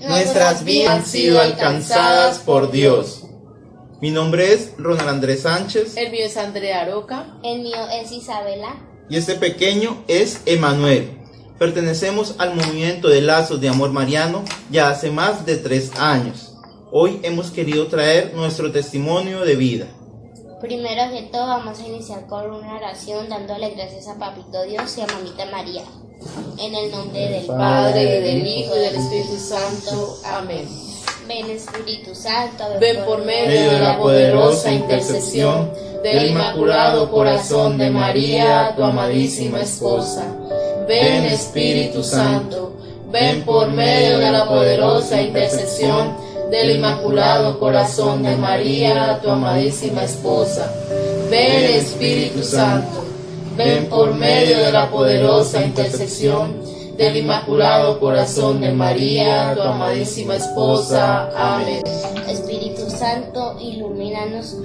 Nuestras vidas han sido alcanzadas por Dios. Mi nombre es Ronald Andrés Sánchez. El mío es Andrea Aroca. El mío es Isabela. Y este pequeño es Emanuel. Pertenecemos al movimiento de Lazos de Amor Mariano ya hace más de 3 años. Hoy hemos querido traer nuestro testimonio de vida. Primero que todo vamos a iniciar con una oración dándole gracias a Papito Dios y a Mamita María. En el nombre del Padre, y del Hijo, y del Espíritu Santo. Amén. Ven Espíritu Santo, ven por medio de la poderosa intercesión del Inmaculado Corazón de María, tu amadísima esposa. Ven Espíritu Santo, ven por medio de la poderosa intercesión del Inmaculado Corazón de María, tu amadísima esposa. Ven Espíritu Santo, ven por medio de la poderosa intercesión del Inmaculado Corazón de María, tu amadísima esposa. Amén. Espíritu Santo, ilumínanos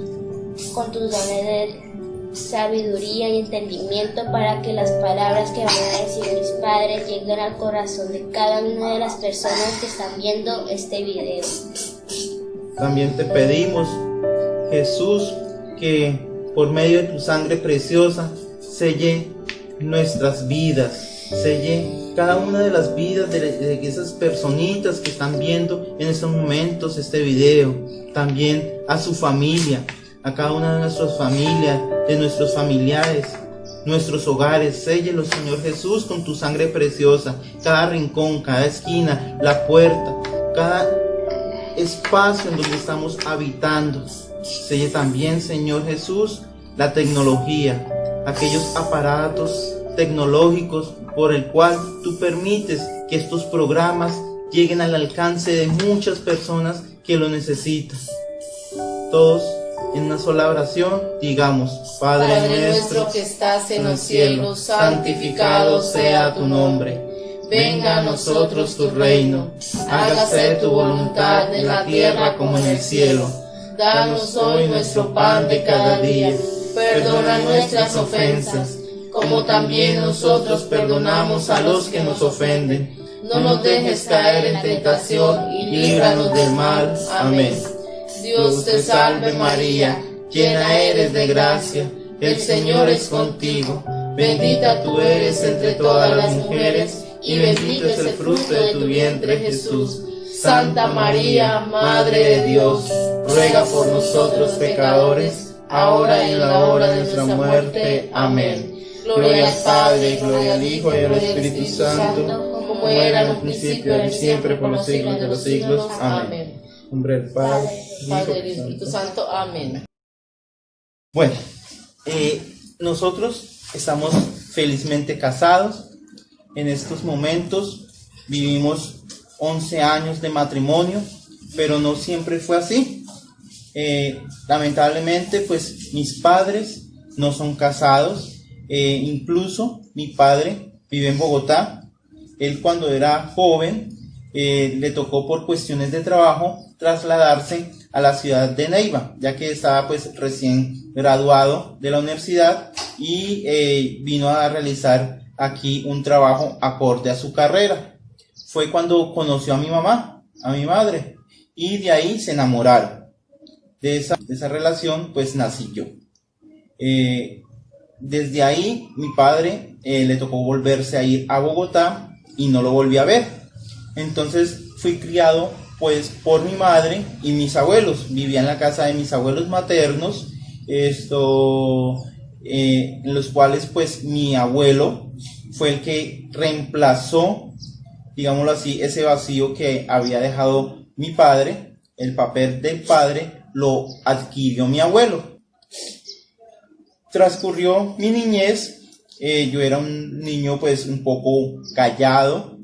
con tus dones de sabiduría y entendimiento para que las palabras que van a decir mis padres lleguen al corazón de cada una de las personas que están viendo este video. También te pedimos, Jesús, que por medio de tu sangre preciosa selle nuestras vidas, selle cada una de las vidas de esas personitas que están viendo en estos momentos este video. También a su familia, a cada una de nuestras familias, de nuestros familiares, nuestros hogares. Séllelos, Señor Jesús, con tu sangre preciosa. Cada rincón, cada esquina, la puerta, cada espacio en donde estamos habitando. Selle también, Señor Jesús, la tecnología, aquellos aparatos tecnológicos por el cual tú permites que estos programas lleguen al alcance de muchas personas que lo necesitan. Todos en una sola oración digamos: Padre nuestro que estás en los cielos, santificado sea tu nombre. Venga a nosotros tu reino, hágase tu voluntad en la tierra como en el cielo. Danos hoy nuestro pan de cada día, perdona nuestras ofensas, como también nosotros perdonamos a los que nos ofenden. No nos dejes caer en tentación y líbranos del mal. Amén. Dios te salve María, llena eres de gracia, el Señor es contigo. Bendita tú eres entre todas las mujeres, y bendito es el fruto de tu vientre Jesús. Santa María, Madre de Dios, ruega por nosotros pecadores, ahora y en la hora de nuestra muerte. Amén. Gloria al Padre, gloria al Hijo y al Espíritu Santo, como era en un principio, ahora y siempre, por los siglos de los siglos. Amén. En nombre del Padre, Padre y Espíritu Santo. Amén. Bueno, nosotros estamos felizmente casados. En estos momentos vivimos 11 años de matrimonio, pero no siempre fue así. Lamentablemente, pues mis padres no son casados. Incluso mi padre vive en Bogotá. Él, cuando era joven, le tocó por cuestiones de trabajo trasladarse a la ciudad de Neiva, ya que estaba pues recién graduado de la universidad y vino a realizar aquí un trabajo acorde a su carrera. Fue cuando conoció a mi mamá, a mi madre, y de ahí se enamoraron. De esa relación pues nací yo. Desde ahí mi padre le tocó volverse a ir a Bogotá y no lo volví a ver. Entonces fui criado pues por mi madre y mis abuelos. Vivía en la casa de mis abuelos maternos, en los cuales pues mi abuelo fue el que reemplazó, digámoslo así, ese vacío que había dejado mi padre. El papel del padre lo adquirió mi abuelo. Transcurrió mi niñez. Yo era un niño pues un poco callado,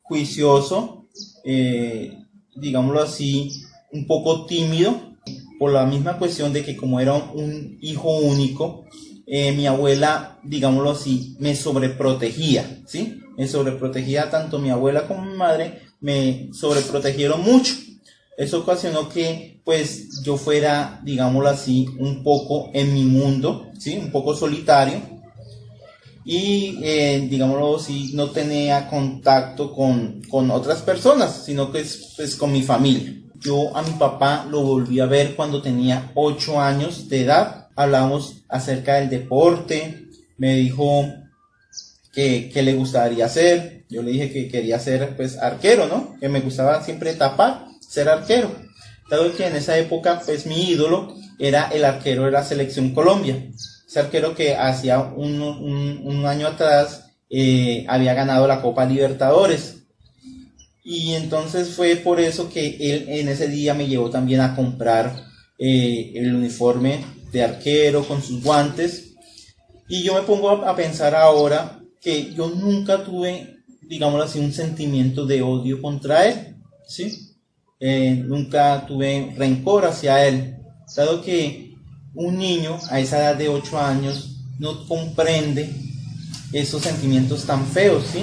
juicioso, digámoslo así, un poco tímido, por la misma cuestión de que como era un hijo único, mi abuela, digámoslo así, me sobreprotegía, ¿sí? Me sobreprotegía, tanto mi abuela como mi madre me sobreprotegieron mucho. Eso ocasionó que pues yo fuera, digámoslo así, un poco en mi mundo, ¿sí? Un poco solitario. y digámoslo así, no tenía contacto con otras personas, sino que pues, con mi familia. Yo a mi papá lo volví a ver cuando tenía 8 años de edad. Hablamos acerca del deporte, me dijo que le gustaría hacer. Yo le dije que quería ser pues arquero, ¿no? Que me gustaba siempre tapar, ser arquero. Dado que en esa época pues mi ídolo era el arquero de la Selección Colombia. Ese arquero que hacía un año atrás había ganado la Copa Libertadores. Y entonces fue por eso que él en ese día me llevó también a comprar el uniforme de arquero con sus guantes. Y yo me pongo a pensar ahora que yo nunca tuve, digámoslo así, un sentimiento de odio contra él, ¿sí? Nunca tuve rencor hacia él, dado que un niño a esa edad de 8 años no comprende esos sentimientos tan feos, ¿sí?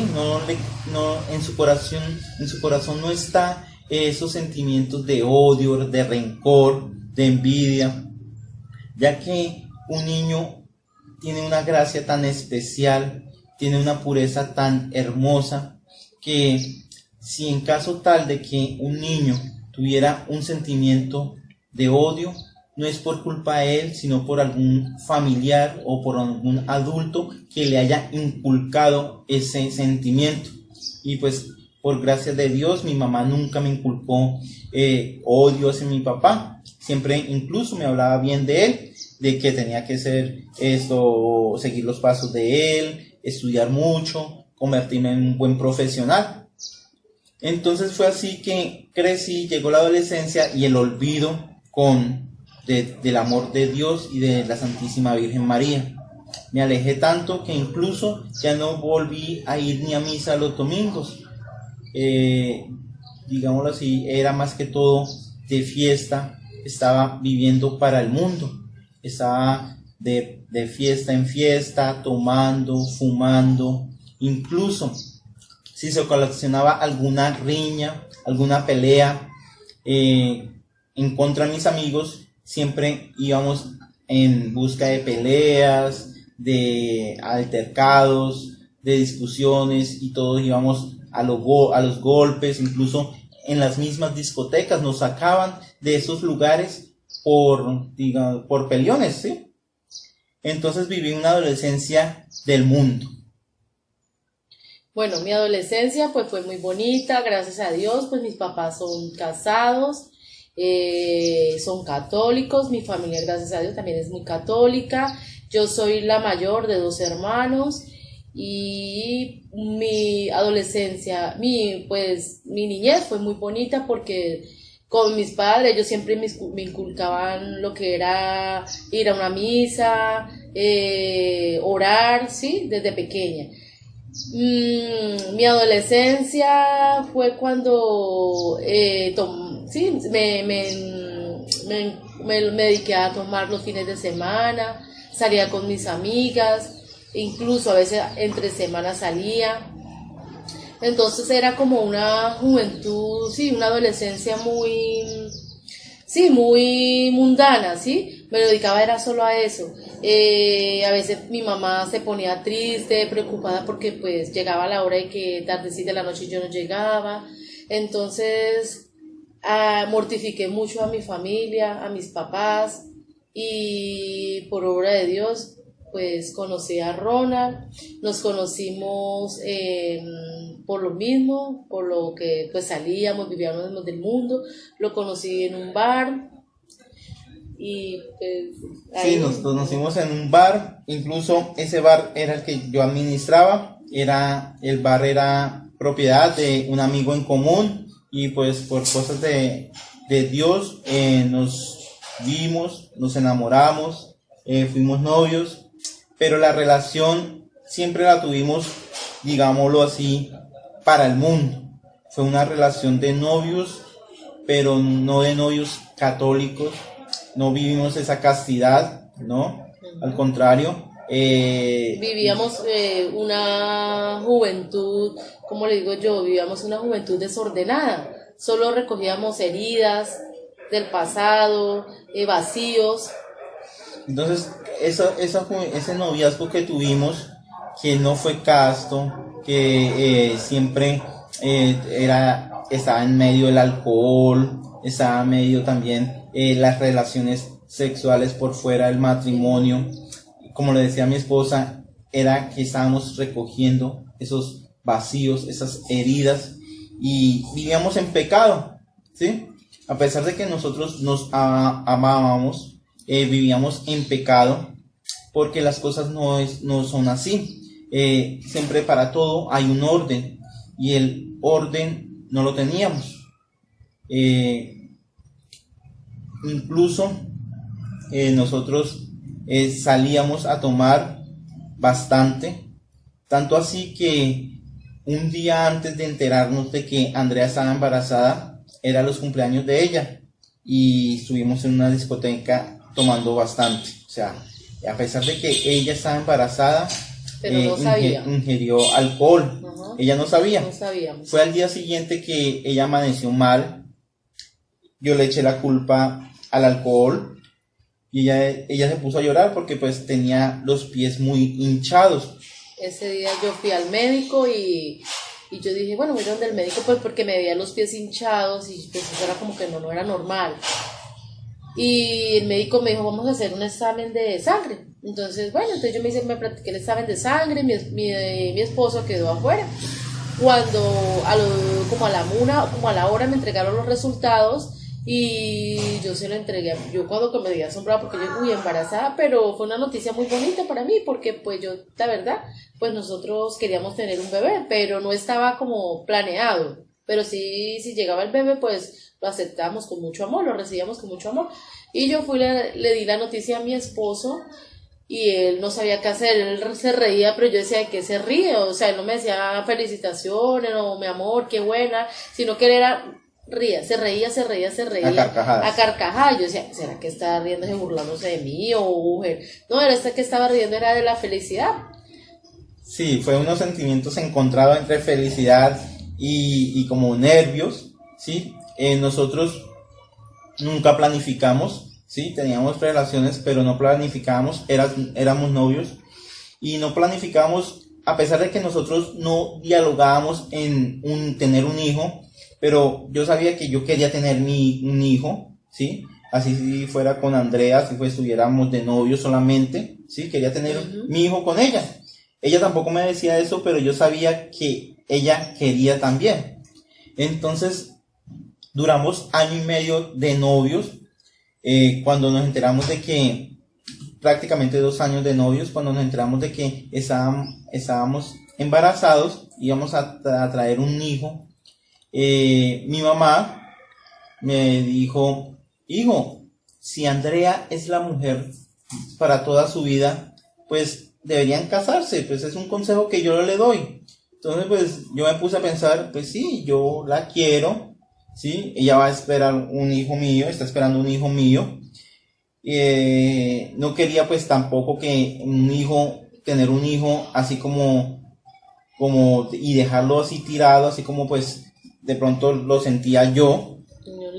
En su corazón no está esos sentimientos de odio, de rencor, de envidia, ya que un niño tiene una gracia tan especial, tiene una pureza tan hermosa, que si en caso tal de que un niño tuviera un sentimiento de odio, no es por culpa de él, sino por algún familiar o por algún adulto que le haya inculcado ese sentimiento. Y pues por gracia de Dios mi mamá nunca me inculcó odio hacia mi papá. Siempre incluso me hablaba bien de él, de que tenía que hacer esto, seguir los pasos de él, estudiar mucho, convertirme en un buen profesional. Entonces fue así que crecí, llegó la adolescencia y el olvido del amor de Dios y de la Santísima Virgen María. Me alejé tanto que incluso ya no volví a ir ni a misa los domingos. Digámoslo así, era más que todo de fiesta, estaba viviendo para el mundo, estaba de fiesta en fiesta, tomando, fumando, incluso si se ocasionaba alguna riña, alguna pelea en contra de mis amigos, siempre íbamos en busca de peleas, de altercados, de discusiones, y todos íbamos a los golpes. Incluso en las mismas discotecas nos sacaban de esos lugares por peleones, ¿sí? Entonces viví una adolescencia del mundo. Bueno, mi adolescencia pues fue muy bonita, gracias a Dios. Pues mis papás son casados, son católicos, mi familia gracias a Dios también es muy católica. Yo soy la mayor de 2 hermanos y mi adolescencia, mi niñez fue muy bonita porque con mis padres ellos siempre me inculcaban lo que era ir a una misa, orar, ¿sí? Desde pequeña. Mi adolescencia fue cuando me dediqué a tomar los fines de semana, salía con mis amigas, incluso a veces entre semanas salía. Entonces era como una juventud, sí, una adolescencia muy mundana, ¿sí? Me dedicaba era solo a eso. A veces mi mamá se ponía triste, preocupada porque pues llegaba la hora de que tardecita de la noche yo no llegaba. Entonces mortifiqué mucho a mi familia, a mis papás, y por obra de Dios pues conocí a Ronald. Nos conocimos por lo mismo, por lo que pues salíamos, vivíamos del mundo. Lo conocí en un bar y pues sí, nos conocimos en un bar. Incluso ese bar era el que yo administraba. El bar era propiedad de un amigo en común, y pues por cosas de Dios nos vimos, nos enamoramos, fuimos novios, pero la relación siempre la tuvimos, digámoslo así, para el mundo. Fue una relación de novios, pero no de novios católicos. No vivimos esa castidad, ¿no? Al contrario. Vivíamos una juventud, como le digo yo, vivíamos una juventud desordenada. Solo recogíamos heridas del pasado, vacíos. Entonces, ese noviazgo que tuvimos que no fue casto, que siempre estaba en medio del alcohol, estaba en medio también las relaciones sexuales por fuera del matrimonio. Como le decía a mi esposa, era que estábamos recogiendo esos vacíos, esas heridas, y vivíamos en pecado, ¿sí? A pesar de que nosotros nos amábamos, vivíamos en pecado, porque las cosas no son así. Siempre para todo hay un orden, y el orden no lo teníamos. Incluso nosotros salíamos a tomar bastante, tanto así que un día antes de enterarnos de que Andrea estaba embarazada, eran los cumpleaños de ella, y estuvimos en una discoteca tomando bastante. O sea, a pesar de que ella estaba embarazada, pero no sabía. Ingirió alcohol. Ajá. Ella no sabía. No sabíamos. Fue al día siguiente que ella amaneció mal. Yo le eché la culpa al alcohol, y ella se puso a llorar porque pues tenía los pies muy hinchados. Ese día yo fui al médico y yo dije, bueno, voy donde el médico pues porque me veía los pies hinchados y pues eso era como que no era normal. Y el médico me dijo, vamos a hacer un examen de sangre. Entonces, bueno, entonces yo me practiqué el examen de sangre, mi esposo quedó afuera. Cuando como a la hora me entregaron los resultados y yo se lo entregué. Yo cuando que me di asombrada porque yo, embarazada, pero fue una noticia muy bonita para mí porque pues yo, la verdad, pues nosotros queríamos tener un bebé, pero no estaba como planeado. Pero sí, si llegaba el bebé, pues lo aceptamos con mucho amor, lo recibíamos con mucho amor. Y yo le di la noticia a mi esposo y él no sabía qué hacer, él se reía, pero yo decía, ¿de qué se ríe? O sea, él no me decía felicitaciones o mi amor, qué buena, sino que él se reía. A carcajadas. Yo decía, ¿será que estaba riéndose, burlándose de mí? O no, era que estaba riendo, era de la felicidad. Sí, fue unos sentimientos encontrados entre felicidad y como nervios, ¿sí? Nosotros nunca planificamos, ¿sí? Teníamos relaciones, pero no planificábamos, éramos novios, y no planificábamos, a pesar de que nosotros no dialogábamos en tener un hijo, pero yo sabía que yo quería tener un hijo, ¿sí? Así si fuera con Andrea, si estuviéramos de novios solamente, ¿sí? Quería tener mi hijo con ella. Ella tampoco me decía eso, pero yo sabía que ella quería también. Entonces, duramos 1 año y medio de novios. Cuando nos enteramos de que, prácticamente 2 años de novios, cuando nos enteramos de que estábamos embarazados, íbamos a traer un hijo, mi mamá me dijo, hijo, si Andrea es la mujer para toda su vida, pues deberían casarse, pues es un consejo que yo le doy. Entonces pues yo me puse a pensar, pues sí, yo la quiero, ¿sí? Ella va a esperar un hijo mío, está esperando un hijo mío. No quería pues tampoco que tener un hijo así como y dejarlo así tirado, así como pues de pronto lo sentía yo,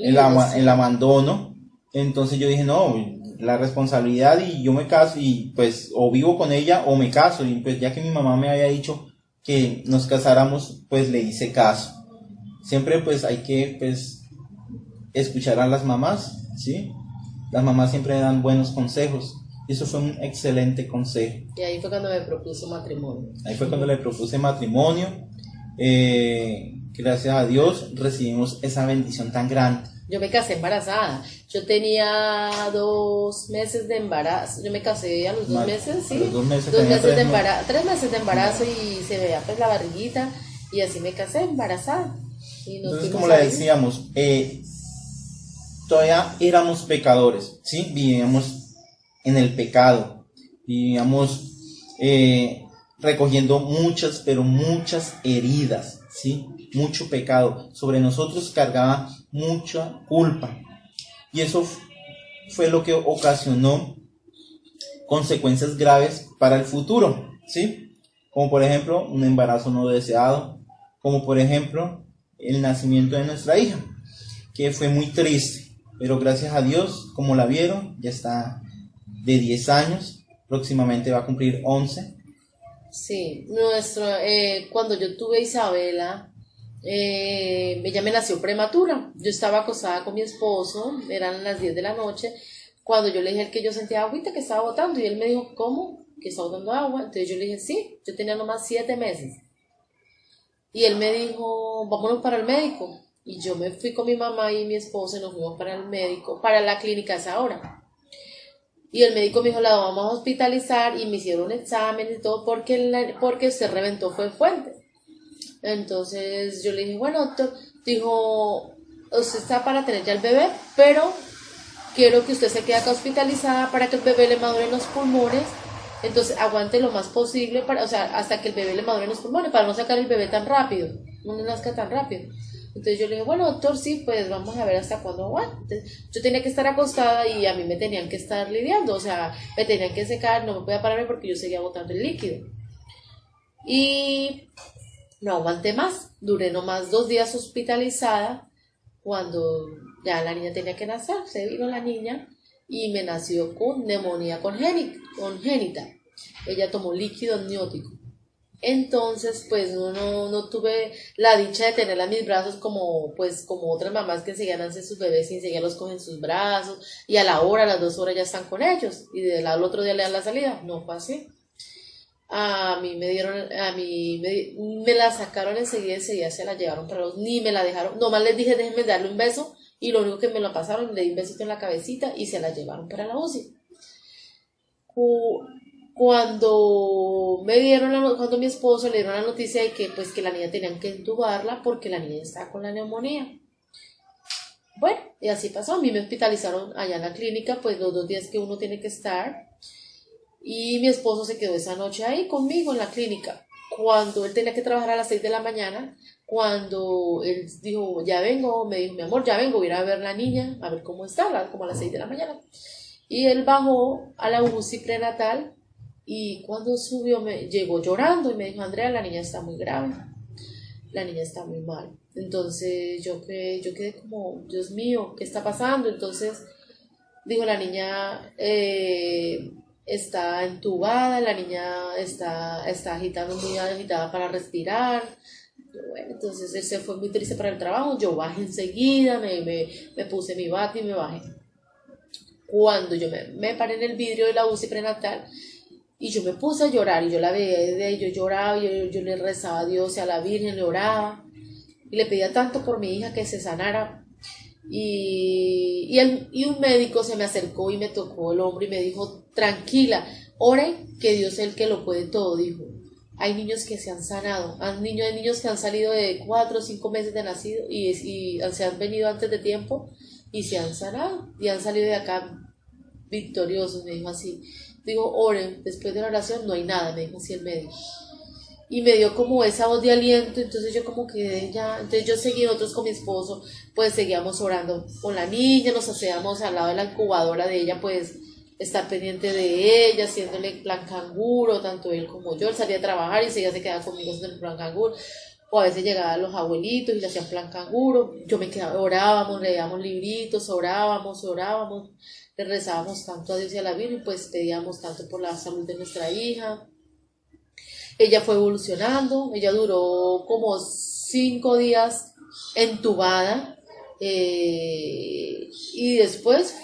el abandono. Entonces yo dije, no, la responsabilidad, y yo me caso, y pues o vivo con ella o me caso. Y pues ya que mi mamá me había dicho que nos casáramos, pues le hice caso. Siempre pues hay que pues escuchar a las mamás, ¿sí? Las mamás siempre dan buenos consejos, y eso fue un excelente consejo. Y ahí fue cuando me propuso matrimonio. Ahí fue cuando le propuse matrimonio. Gracias a Dios recibimos esa bendición tan grande. Yo me casé embarazada. Yo tenía 2 meses de embarazo. Yo me casé a los 2 meses, ¿sí? 2 meses. 2 meses de embarazo, 3 meses de embarazo, y se veía pues la barriguita, y así me casé embarazada. Y entonces, como le decíamos, todavía éramos pecadores, ¿sí? Vivíamos en el pecado, vivíamos recogiendo muchas, pero muchas heridas, ¿sí? Mucho pecado. Sobre nosotros cargaba mucha culpa. Y eso fue lo que ocasionó consecuencias graves para el futuro, ¿sí? Como por ejemplo, un embarazo no deseado, como por ejemplo, el nacimiento de nuestra hija, que fue muy triste, pero gracias a Dios, como la vieron, ya está de 10 años, próximamente va a cumplir 11, Sí, cuando yo tuve a Isabela, ella me nació prematura. Yo estaba acostada con mi esposo, eran las 10 de la noche, cuando yo le dije que yo sentía agüita que estaba botando, y él me dijo, ¿cómo? ¿Que está botando agua? Entonces yo le dije, sí, yo tenía nomás 7 meses. Y él me dijo, vámonos para el médico. Y yo me fui con mi mamá y mi esposo y nos fuimos para el médico, para la clínica a esa hora. Y el médico me dijo, la vamos a hospitalizar, y me hicieron exámenes y todo porque se reventó, fue fuente. Entonces yo le dije, bueno, doctor, dijo, usted está para tener ya el bebé, pero quiero que usted se quede acá hospitalizada para que el bebé le madure en los pulmones. Entonces aguante lo más posible, hasta que el bebé le madure en los pulmones, para no sacar el bebé tan rápido, no nazca tan rápido. Entonces yo le dije, bueno, doctor, sí, pues vamos a ver hasta cuándo aguanta. Entonces, yo tenía que estar acostada y a mí me tenían que estar lidiando, me tenían que secar, no me podía pararme porque yo seguía botando el líquido. Y no aguanté más, duré nomás 2 días hospitalizada. Cuando ya la niña tenía que nacer, se vino la niña y me nació con neumonía congénita. Ella tomó líquido amniótico. Entonces, pues no tuve la dicha de tenerla en mis brazos como otras mamás que enseguida nacen sus bebés y enseguida los cogen en sus brazos y a las 2 horas ya están con ellos y al otro día le dan la salida. No fue así. Me la sacaron enseguida se la llevaron para ni me la dejaron, nomás les dije déjenme darle un beso y lo único que me lo pasaron, le di un besito en la cabecita y se la llevaron para la UCI. Cuando mi esposo le dieron la noticia de que la niña tenían que intubarla porque la niña estaba con la neumonía. Bueno, y así pasó, a mí me hospitalizaron allá en la clínica, pues los 2 días que uno tiene que estar, y mi esposo se quedó esa noche ahí conmigo en la clínica. Cuando él tenía que trabajar a las 6 de la mañana, cuando él dijo, ya vengo, me dijo, mi amor, ya vengo, voy a ir a ver a la niña, a ver cómo está, como a las 6 de la mañana. Y él bajó a la UCI prenatal y cuando subió llegó llorando y me dijo, Andrea, la niña está muy grave, la niña está muy mal. Entonces yo quedé como, Dios mío, ¿qué está pasando? Entonces dijo, la niña está entubada, la niña está muy agitada para respirar. Bueno, entonces él se fue muy triste para el trabajo, yo bajé enseguida, me puse mi bata y me bajé. Cuando yo me paré en el vidrio de la UCI prenatal y yo me puse a llorar y yo la veía desde ahí, yo lloraba, yo le rezaba a Dios y a la Virgen, le oraba y le pedía tanto por mi hija que se sanara. Y un médico se me acercó y me tocó el hombro y me dijo, tranquila, ore que Dios es el que lo puede todo, dijo. Hay niños que se han sanado, hay niños que han salido de 4 o 5 meses de nacido y se han venido antes de tiempo y se han sanado y han salido de acá victoriosos, me dijo así. Digo, oren, después de la oración no hay nada, me dijo así el médico. Y me dio como esa voz de aliento, entonces yo como que ya, entonces yo seguí, nosotros con mi esposo, pues seguíamos orando con la niña, nos hacíamos al lado de la incubadora de ella, pues estar pendiente de ella, haciéndole plan canguro, tanto él como yo. Él salía a trabajar y ella se quedaba conmigo haciendo el plan canguro, o a veces llegaban los abuelitos y le hacían plan canguro, yo me quedaba, orábamos, leíamos libritos, orábamos, le rezábamos tanto a Dios y a la Virgen, pues pedíamos tanto por la salud de nuestra hija. Ella fue evolucionando, ella duró como 5 días entubada y después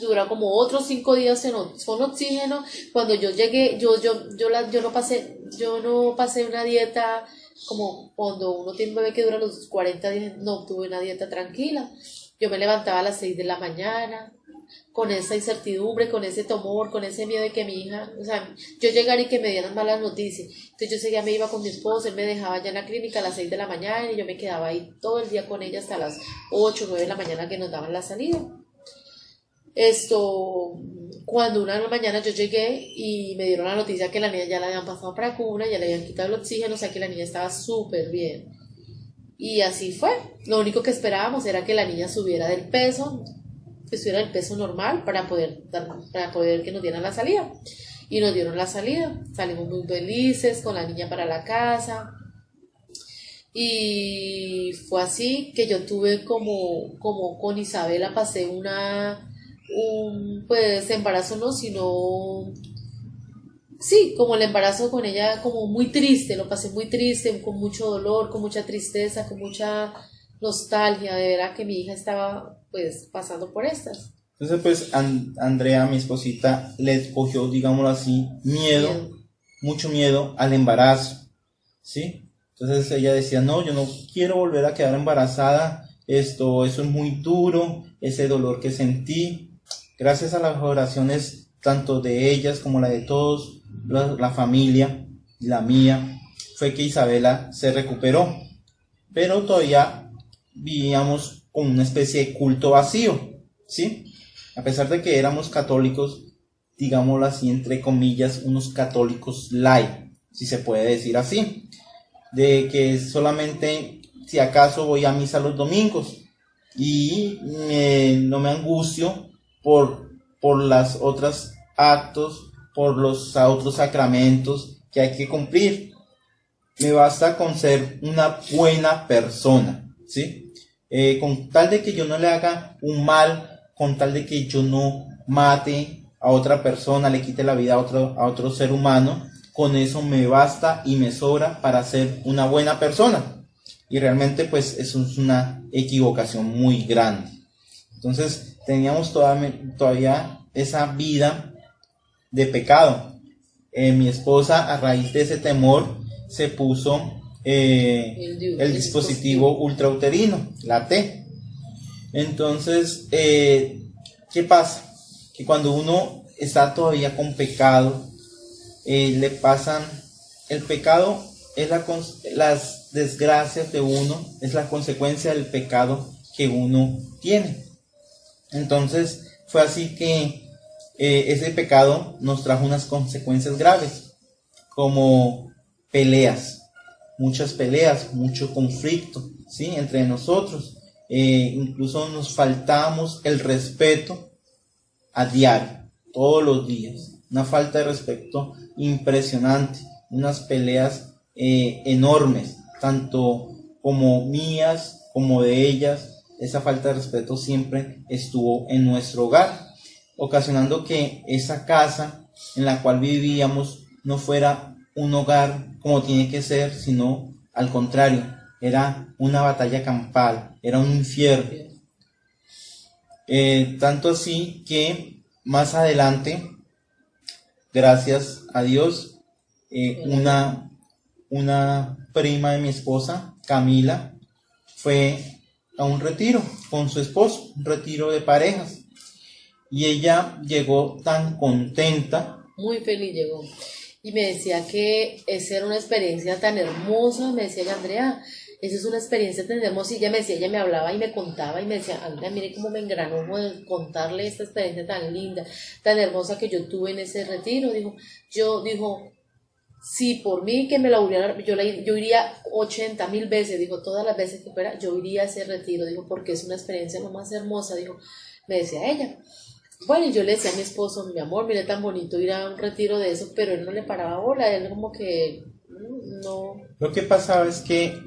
dura como otros 5 días con oxígeno. Cuando yo llegué, yo no pasé una dieta como cuando uno tiene un bebé que dura los 40 días, no tuve una dieta tranquila. Yo me levantaba a las 6 de la mañana, con esa incertidumbre, con ese temor, con ese miedo de que mi hija, yo llegara y que me dieran malas noticias. Entonces yo seguía, me iba con mi esposo, él me dejaba ya en la clínica a las 6 de la mañana y yo me quedaba ahí todo el día con ella hasta las 8 o 9 de la mañana que nos daban la salida. Cuando una mañana yo llegué y me dieron la noticia que la niña ya la habían pasado para cuna, ya le habían quitado el oxígeno, o sea que la niña estaba súper bien. Y así fue. Lo único que esperábamos era que la niña subiera del peso, que estuviera el peso normal para poder que nos dieran la salida. Y nos dieron la salida. Salimos muy felices con la niña para la casa. Y fue así que yo tuve como con Isabela pasé pues embarazo no, sino sí, como el embarazo con ella, como muy triste, lo pasé muy triste, con mucho dolor, con mucha tristeza, con mucha nostalgia, de verdad que mi hija estaba pues pasando por estas. Entonces pues Andrea, mi esposita, le cogió, digámoslo así, miedo, mucho miedo al embarazo, ¿sí? Entonces ella decía, no, yo no quiero volver a quedar embarazada, eso es muy duro, ese dolor que sentí. Gracias a las oraciones tanto de ellas como la de todos, la familia, la mía, fue que Isabela se recuperó, pero todavía vivíamos con una especie de culto vacío, ¿sí? A pesar de que éramos católicos, digámoslo así, entre comillas, unos católicos light, si se puede decir así, de que solamente si acaso voy a misa los domingos y no me angustio por las otras actos, por los otros sacramentos que hay que cumplir. Me basta con ser una buena persona, ¿sí? Con tal de que yo no le haga un mal, con tal de que yo no mate a otra persona, le quite la vida a otro ser humano, con eso me basta y me sobra para ser una buena persona. Y realmente pues eso es una equivocación muy grande. Entonces teníamos todavía esa vida de pecado. Mi esposa, a raíz de ese temor, se puso el dispositivo ultrauterino, la T. Entonces, ¿qué pasa? Que cuando uno está todavía con pecado, le pasan, el pecado es las desgracias de uno, es la consecuencia del pecado que uno tiene. Entonces fue así que ese pecado nos trajo unas consecuencias graves, como muchas peleas, mucho conflicto, ¿sí? Entre nosotros. Incluso nos faltamos el respeto a diario, todos los días. Una falta de respeto impresionante, unas peleas enormes, tanto como mías como de ellas. Esa falta de respeto siempre estuvo en nuestro hogar, ocasionando que esa casa en la cual vivíamos no fuera un hogar como tiene que ser, sino al contrario, era una batalla campal, era un infierno. Tanto así que más adelante, gracias a Dios, una prima de mi esposa, Camila, fue a un retiro con su esposo, un retiro de parejas, y ella llegó tan contenta, muy feliz llegó, y me decía que esa era una experiencia tan hermosa. Me decía ella, Andrea, esa es una experiencia tan hermosa. Y ella me decía, ella me hablaba y me contaba y me decía, Andrea, mire cómo me engranó de contarle esta experiencia tan linda, tan hermosa que yo tuve en ese retiro. Dijo, si por mí que me la hubiera, yo iría 80,000 veces, dijo, todas las veces que fuera, yo iría a ese retiro, dijo, porque es una experiencia lo más hermosa, dijo, me decía ella. Bueno, y yo le decía a mi esposo, mi amor, mire tan bonito ir a un retiro de eso, pero él no le paraba bola, él como que no. Lo que pasaba es que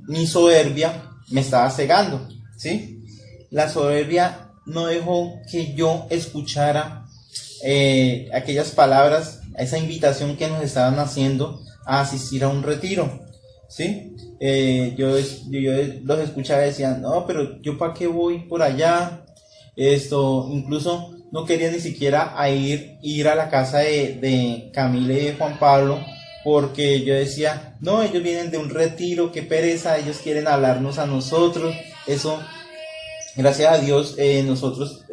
mi soberbia me estaba cegando, ¿sí? La soberbia no dejó que yo escuchara aquellas palabras, esa invitación que nos estaban haciendo a asistir a un retiro, ¿sí? Yo los escuchaba y decía, no, pero yo para qué voy por allá. Incluso no quería ni siquiera ir a la casa de Camila y de Juan Pablo, porque yo decía, no, ellos vienen de un retiro, qué pereza, ellos quieren hablarnos a nosotros. Eso, gracias a Dios, nosotros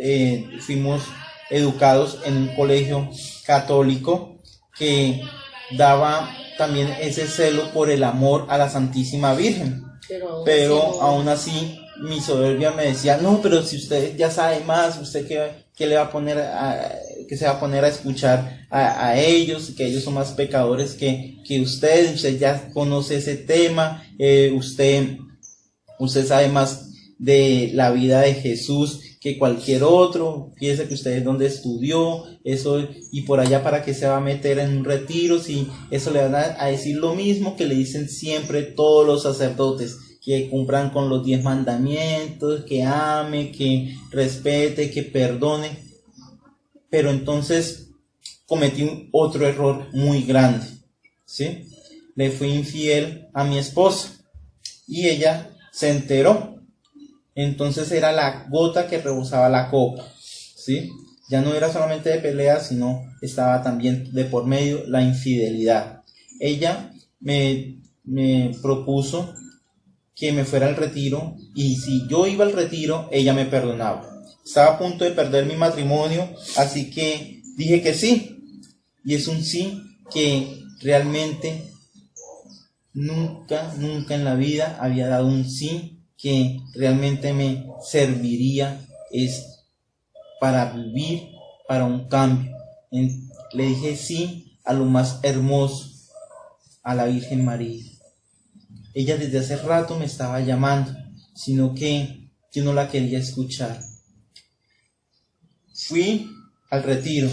fuimos educados en un colegio católico que daba también ese celo por el amor a la Santísima Virgen, pero aún así mi soberbia me decía, no, pero si usted ya sabe más, usted que le va a poner que se va a poner a escuchar a ellos, que ellos son más pecadores que usted ya conoce ese tema, usted sabe más de la vida de Jesús que cualquier otro, piensa que usted es donde estudió, eso, y por allá para qué se va a meter en un retiro, si eso le van a decir lo mismo que le dicen siempre todos los sacerdotes, que cumplan con los 10 mandamientos, que ame, que respete, que perdone. Pero entonces cometí otro error muy grande, ¿sí? Le fui infiel a mi esposa y ella se enteró. Entonces era la gota que rebosaba la copa, ¿sí? Ya no era solamente de pelea, sino estaba también de por medio la infidelidad. Ella me propuso que me fuera al retiro, y si yo iba al retiro, ella me perdonaba. Estaba a punto de perder mi matrimonio, así que dije que sí. Y es un sí que realmente nunca en la vida había dado un sí que realmente me serviría para vivir, para un cambio. Le dije sí a lo más hermoso, a la Virgen María. Ella desde hace rato me estaba llamando, sino que yo no la quería escuchar. Fui al retiro.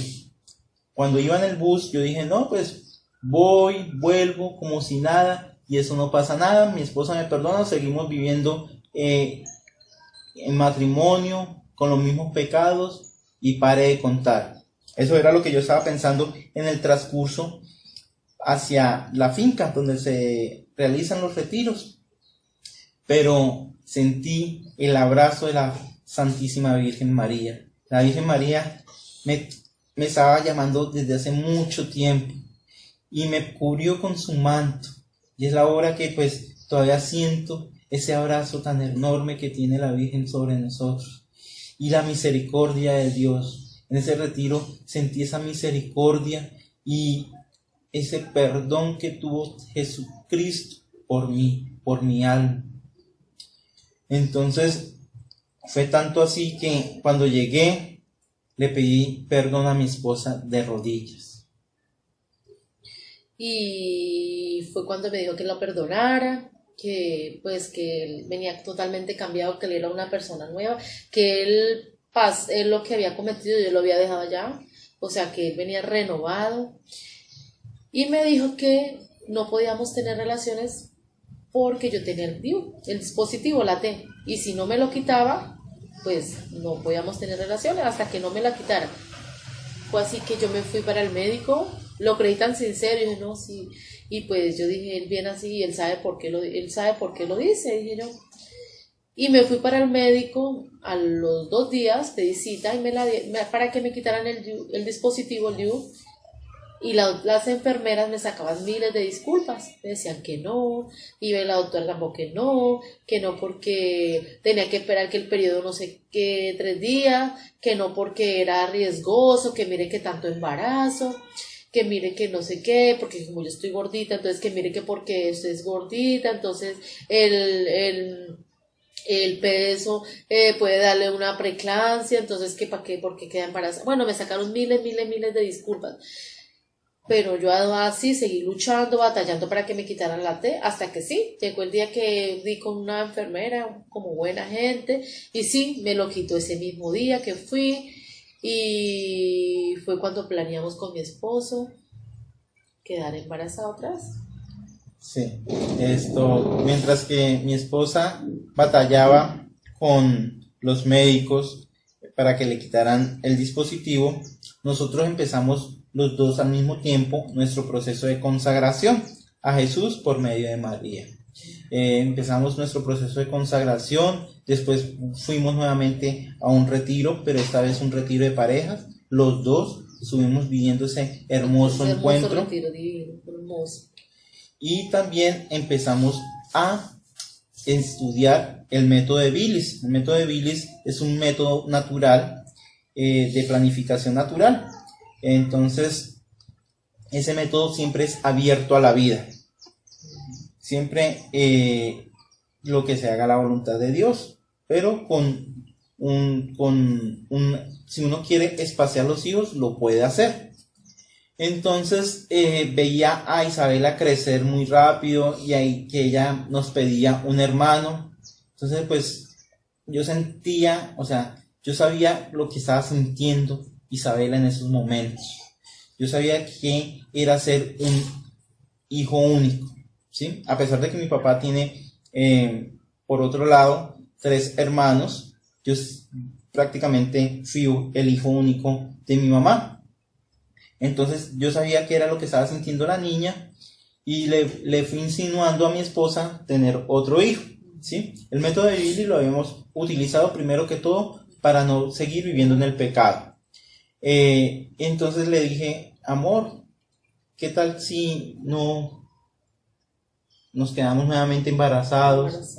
Cuando iba en el bus, yo dije, no, pues voy, vuelvo como si nada, y eso no pasa nada, mi esposa me perdona, seguimos viviendo en matrimonio, con los mismos pecados, y pare de contar. Eso era lo que yo estaba pensando en el transcurso hacia la finca donde se realizan los retiros. Pero sentí el abrazo de la Santísima Virgen María. La Virgen María me estaba llamando desde hace mucho tiempo y me cubrió con su manto. Y es la hora que pues todavía siento ese abrazo tan enorme que tiene la Virgen sobre nosotros. Y la misericordia de Dios. En ese retiro sentí esa misericordia y ese perdón que tuvo Jesucristo por mí, por mi alma. Entonces fue tanto así que cuando llegué le pedí perdón a mi esposa de rodillas. Y fue cuando me dijo que lo perdonara, que pues que él venía totalmente cambiado, que él era una persona nueva, que él lo que había cometido yo lo había dejado allá, o sea que él venía renovado. Y me dijo que no podíamos tener relaciones porque yo tenía el DIU, el dispositivo, la T, y si no me lo quitaba, pues no podíamos tener relaciones hasta que no me la quitara. Fue así que yo me fui para el médico, lo creí tan sincero, y dije, no, sí, y pues yo dije, él viene así, él sabe por qué lo dice, dije yo. Y me fui para el médico, a los 2 días pedí cita y para que me quitaran el dispositivo, el DIU. Y las enfermeras me sacaban miles de disculpas, me decían que no, y la doctora tampoco que no porque tenía que esperar que el periodo no sé qué 3 días, que no porque era riesgoso, que mire que tanto embarazo, que mire que no sé qué, porque como yo estoy gordita, entonces que mire que porque usted es gordita, entonces el peso puede darle una preeclampsia, entonces que para qué, porque queda embarazada. Bueno, me sacaron miles de disculpas. Pero yo así seguí luchando, batallando para que me quitaran la T, hasta que sí, llegó el día que di con una enfermera, como buena gente, y sí, me lo quitó ese mismo día que fui, y fue cuando planeamos con mi esposo quedar embarazada otra vez. Sí, mientras que mi esposa batallaba con los médicos para que le quitaran el dispositivo, nosotros empezamos los dos al mismo tiempo nuestro proceso de consagración a Jesús por medio de María. Empezamos nuestro proceso de consagración, después fuimos nuevamente a un retiro, pero esta vez un retiro de parejas. Los dos estuvimos viviendo ese hermoso encuentro. Retiro divino, hermoso. Y también empezamos a estudiar el método de Vilis. El método de Vilis es un método natural, de planificación natural. Entonces, ese método siempre es abierto a la vida. Siempre lo que se haga la voluntad de Dios, pero si uno quiere espaciar los hijos, lo puede hacer. Entonces veía a Isabela crecer muy rápido y ahí que ella nos pedía un hermano. Entonces pues yo sentía, o sea, yo sabía lo que estaba sintiendo Isabela en esos momentos. Yo sabía que era ser un hijo único, ¿sí? A pesar de que mi papá tiene, por otro lado, 3 hermanos, yo prácticamente fui el hijo único de mi mamá. Entonces yo sabía que era lo que estaba sintiendo la niña y le fui insinuando a mi esposa tener otro hijo, ¿sí? El método de Billy lo habíamos utilizado primero que todo para no seguir viviendo en el pecado. Entonces le dije, amor, ¿qué tal si no nos quedamos nuevamente embarazados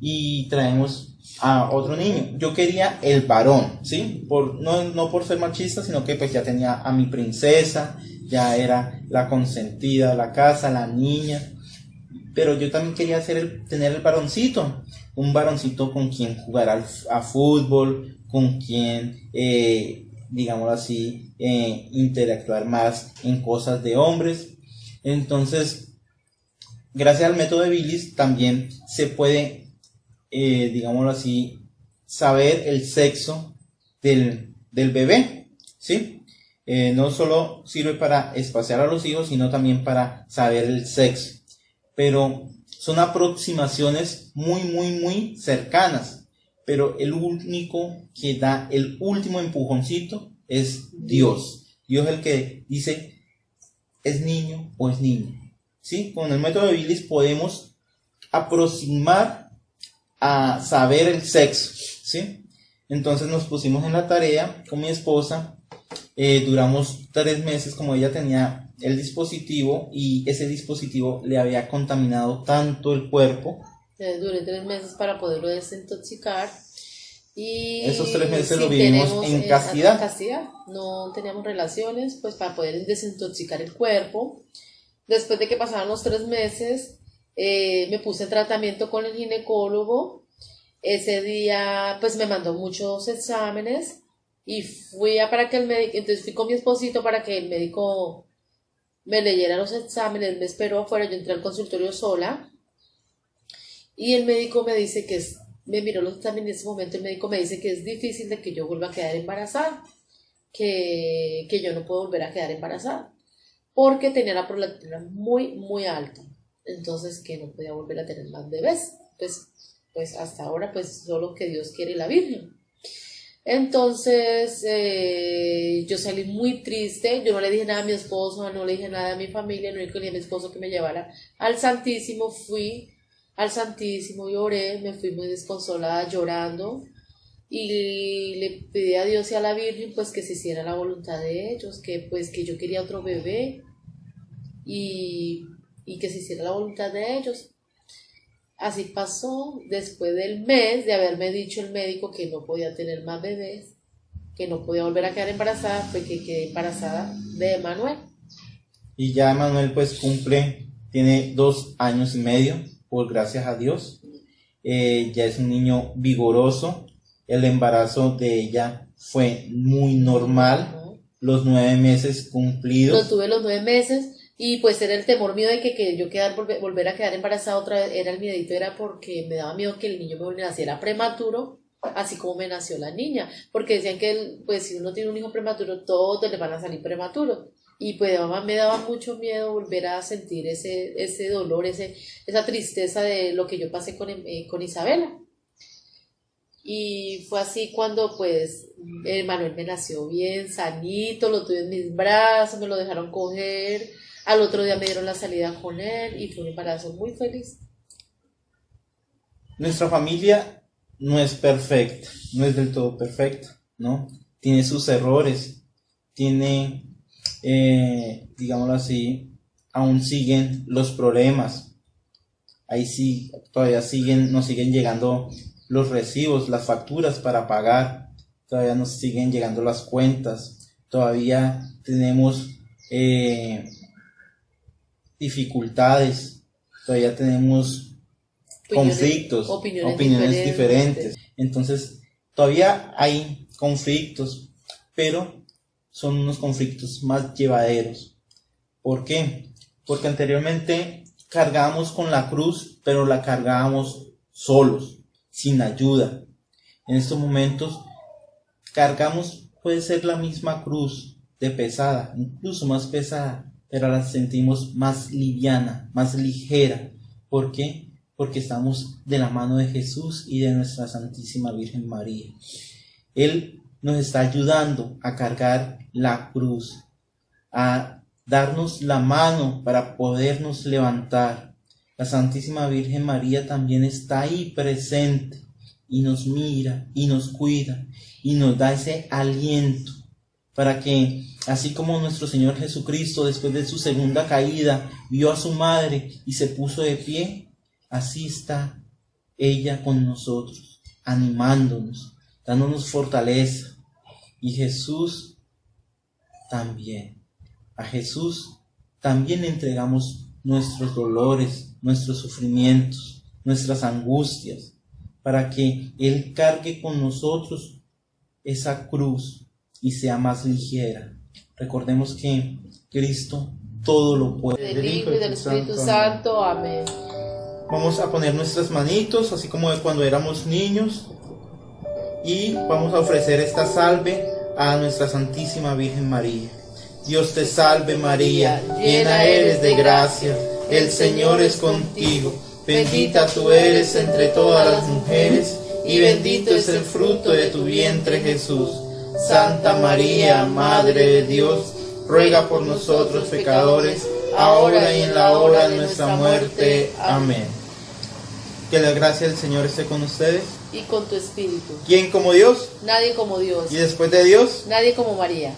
y traemos a otro niño? Yo quería el varón, ¿sí? No por ser machista, sino que pues ya tenía a mi princesa, ya era la consentida de la casa, la niña, pero yo también quería tener el varoncito, un varoncito con quien jugar a fútbol, con quien, digámoslo así, interactuar más en cosas de hombres. Entonces, gracias al método de Billy también se puede, digámoslo así, saber el sexo del bebé, ¿sí? No solo sirve para espaciar a los hijos, sino también para saber el sexo. Pero son aproximaciones muy, muy, muy cercanas. Pero el único que da el último empujoncito es Dios. Dios es el que dice, ¿es niño o es niña? ¿Sí? Con el método de Billy podemos aproximar a saber el sexo, ¿sí? Entonces nos pusimos en la tarea con mi esposa. Duramos 3 meses, como ella tenía el dispositivo y ese dispositivo le había contaminado tanto el cuerpo. Duré 3 meses para poderlo desintoxicar. Y esos 3 meses lo vivimos en castidad. No teníamos relaciones, pues para poder desintoxicar el cuerpo. Después de que pasaron los 3 meses, me puse en tratamiento con el ginecólogo. Ese día, pues me mandó muchos exámenes y para que el médico, entonces fui con mi esposito para que el médico me leyera los exámenes, me esperó afuera, yo entré al consultorio sola y el médico me dice me miró los exámenes en ese momento, el médico me dice que es difícil de que yo vuelva a quedar embarazada, que yo no puedo volver a quedar embarazada, porque tenía la prolactina muy, muy alta, entonces que no podía volver a tener más bebés, pues hasta ahora pues solo que Dios quiere y la Virgen. Entonces yo salí muy triste, yo no le dije nada a mi esposo, no le dije nada a mi familia, no le dije a mi esposo que me llevara al Santísimo, fui al Santísimo y oré, me fui muy desconsolada llorando y le pedí a Dios y a la Virgen pues que se hiciera la voluntad de ellos, que yo quería otro bebé y que se hiciera la voluntad de ellos. Así pasó. Después del mes de haberme dicho el médico que no podía tener más bebés, que no podía volver a quedar embarazada, fue que quedé embarazada de Emanuel. Y ya Emanuel pues tiene 2 años y medio, por gracias a Dios. Ya es un niño vigoroso. El embarazo de ella fue muy normal. Los 9 meses cumplidos. Lo tuve los 9 meses. Y pues era el temor mío de que yo volver a quedar embarazada otra vez, era el miedito, era porque me daba miedo que el niño me naciera prematuro, así como me nació la niña, porque decían que pues si uno tiene un hijo prematuro, todos le van a salir prematuros, y pues me daba mucho miedo volver a sentir ese dolor, esa tristeza de lo que yo pasé con Isabela. Y fue así cuando pues Manuel me nació bien, sanito, lo tuve en mis brazos, me lo dejaron coger. Al otro día me dieron la salida con él y fue un embarazo muy feliz. Nuestra familia no es perfecta, no es del todo perfecta, ¿no? Tiene sus errores, digámoslo así, aún siguen los problemas. Ahí sí, todavía nos siguen llegando los recibos, las facturas para pagar, todavía nos siguen llegando las cuentas, todavía tenemos dificultades, todavía tenemos conflictos, opiniones diferentes. Entonces todavía hay conflictos, pero son unos conflictos más llevaderos. ¿Por qué? Porque anteriormente cargábamos con la cruz, pero la cargábamos solos, sin ayuda. En estos momentos cargamos, puede ser la misma cruz de pesada, incluso más pesada, pero la sentimos más liviana, más ligera. ¿Por qué? Porque estamos de la mano de Jesús y de nuestra Santísima Virgen María. Él nos está ayudando a cargar la cruz. a darnos la mano para podernos levantar. La Santísima Virgen María también está ahí presente y nos mira y nos cuida y nos da ese aliento para que, así como nuestro Señor Jesucristo después de su segunda caída vio a su madre y se puso de pie, así está ella con nosotros, animándonos, dándonos fortaleza. Y Jesús también. A Jesús también le entregamos nuestros dolores, nuestros sufrimientos, nuestras angustias, para que Él cargue con nosotros esa cruz y sea más ligera. Recordemos que Cristo todo lo puede. Del Hijo y del Espíritu Santo. Amén. Vamos a poner nuestras manitos, así como de cuando éramos niños, y vamos a ofrecer esta salve a nuestra Santísima Virgen María. Dios te salve María, llena eres de gracia, el Señor es contigo, bendita tú eres entre todas las mujeres, y bendito es el fruto de tu vientre Jesús. Santa María, Madre de Dios, ruega por nosotros pecadores, ahora y en la hora de nuestra muerte. Amén. Que la gracia del Señor esté con ustedes. Y con tu espíritu. ¿Quién como Dios? Nadie como Dios. ¿Y después de Dios? Nadie como María.